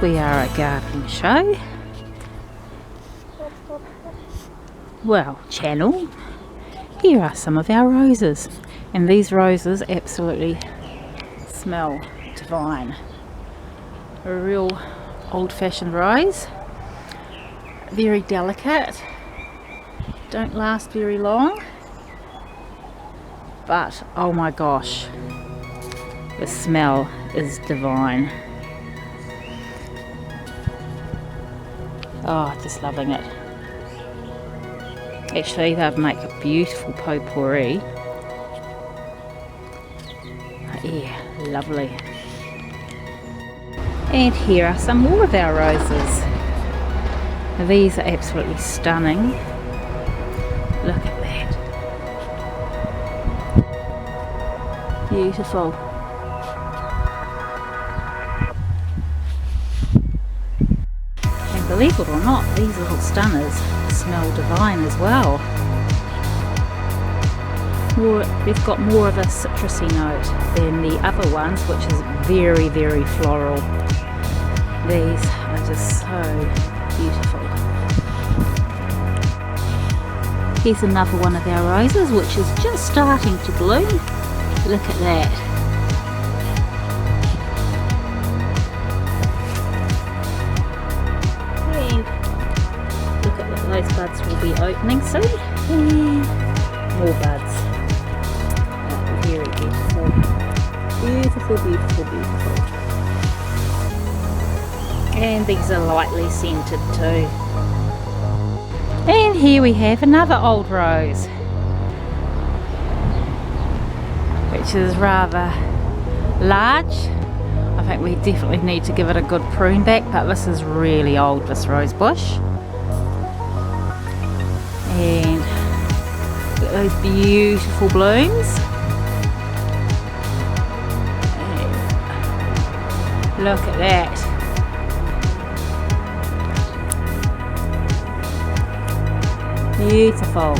we are a gardening show. Well, channel. Here are some of our roses, and these roses absolutely smell divine. A real old-fashioned rose, very delicate, don't last very long, but oh my gosh, the smell is divine. Oh, just loving it. Actually, they'd make a beautiful potpourri. Yeah, lovely. And here are some more of our roses. These are absolutely stunning. Look at that. Beautiful. And believe it or not, these little stunners smell divine as well. They've got more of a citrusy note than the other ones, which is very, very floral. These are just so beautiful. Here's another one of our roses, which is just starting to bloom. Look at that. And look at that, those buds will be opening soon. And more buds. Very beautiful. Beautiful, beautiful, beautiful. And these are lightly scented too. And here we have another old rose, which is rather large. I think we definitely need to give it a good prune back, but this is really old, this rose bush. And look at those beautiful blooms. And look at that. Beautiful.